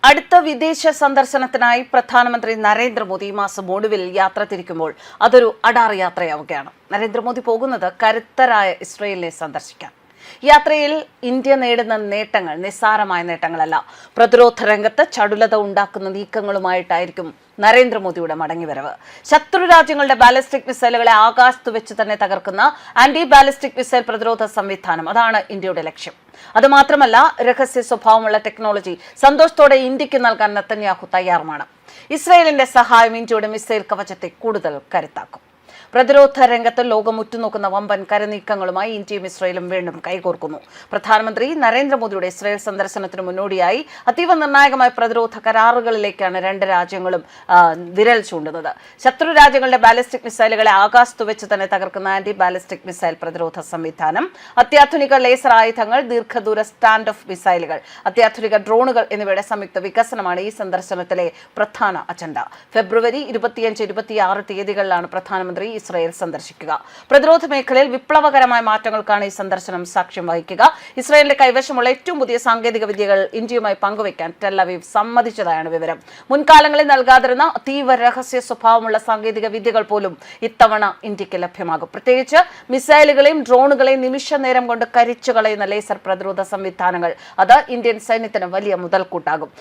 അടുത്ത വിദേശ സന്ദർശനത്തിനായി പ്രധാനമന്ത്രി നരേന്ദ്രമോദി ഈ മാസം ഒടുവിൽ യാത്ര തിരിക്കുമ്പോൾ അതൊരു അടാർ യാത്രയാവുകയാണ്. നരേന്ദ്രമോദി പോകുന്നത് കരുത്തരായ ഇസ്രയേലിനെ സന്ദർശിക്കാൻ. യാത്രയിൽ ഇന്ത്യ നേടുന്ന നേട്ടങ്ങൾ നിസ്സാരമായ നേട്ടങ്ങളല്ല. പ്രതിരോധ രംഗത്ത് ചടുലത ഉണ്ടാക്കുന്ന നീക്കങ്ങളുമായിട്ടായിരിക്കും നരേന്ദ്രമോദിയുടെ മടങ്ങിവരവ്. ശത്രു രാജ്യങ്ങളുടെ ബാലിസ്റ്റിക് മിസൈലുകളെ ആകാശത്ത് വെച്ച് തന്നെ തകർക്കുന്ന ആന്റി ബാലിസ്റ്റിക് മിസൈൽ പ്രതിരോധ സംവിധാനം, അതാണ് ഇന്ത്യയുടെ ലക്ഷ്യം. അതുമാത്രമല്ല, രഹസ്യ സ്വഭാവമുള്ള ടെക്നോളജി സന്തോഷത്തോടെ ഇന്ത്യക്ക് നൽകാൻ നെതന്യാഹു തയ്യാറുമാണ്. ഇസ്രയേലിന്റെ സഹായം ഇന്ത്യയുടെ മിസൈൽ കവചത്തെ കൂടുതൽ കരുത്താക്കും. പ്രതിരോധ രംഗത്ത് ലോകം ഉറ്റുനോക്കുന്ന വമ്പൻ കരനീക്കങ്ങളുമായി ഇന്ത്യയും ഇസ്രയേലും വീണ്ടും കൈകോർക്കുന്നു. പ്രധാനമന്ത്രി നരേന്ദ്രമോദിയുടെ ഇസ്രയേൽ സന്ദർശനത്തിന് മുന്നോടിയായി അതീവ നിർണായകമായ പ്രതിരോധ കരാറുകളിലേക്കാണ് രണ്ട് രാജ്യങ്ങളും വിരൽ ചൂണ്ടുന്നത്. ശത്രു രാജ്യങ്ങളുടെ ബാലിസ്റ്റിക് മിസൈലുകളെ ആകാശത്ത് വെച്ച് തന്നെ തകർക്കുന്ന ആന്റി ബാലിസ്റ്റിക് മിസൈൽ പ്രതിരോധ സംവിധാനം, അത്യാധുനിക ലേസർ ആയുധങ്ങൾ, ദീർഘദൂര സ്റ്റാൻഡ് ഓഫ് മിസൈലുകൾ, അത്യാധുനിക ഡ്രോണുകൾ എന്നിവയുടെ സംയുക്ത വികസനമാണ് ഈ സന്ദർശനത്തിലെ പ്രധാന അജണ്ട. ഫെബ്രുവരി 25-26 തീയതികളിലാണ് പ്രധാനമന്ത്രി ഇസ്രയേൽ സന്ദർശിക്കുക. പ്രതിരോധ മേഖലയിൽ വിപ്ലവകരമായ മാറ്റങ്ങൾക്കാണ് ഈ സന്ദർശനം സാക്ഷ്യം വഹിക്കുക. ഇസ്രയേലിന്റെ കൈവശമുള്ള ഏറ്റവും പുതിയ സാങ്കേതിക വിദ്യകൾ ഇന്ത്യയുമായി പങ്കുവയ്ക്കാൻ ടെൽ അവീവ് സമ്മതിച്ചതായാണ് വിവരം. മുൻകാലങ്ങളിൽ നൽകാതിരുന്ന അതീവ രഹസ്യ സ്വഭാവമുള്ള സാങ്കേതിക വിദ്യകൾ പോലും ഇത്തവണ ഇന്ത്യക്ക് ലഭ്യമാകും. പ്രത്യേകിച്ച് മിസൈലുകളെയും ഡ്രോണുകളെയും നിമിഷ നേരം കൊണ്ട് കരിച്ചു കളയുന്ന ലേസർ പ്രതിരോധ സംവിധാനങ്ങൾ. അത് ഇന്ത്യൻ സൈന്യത്തിന് വലിയ മുതൽക്കൂട്ടാകും.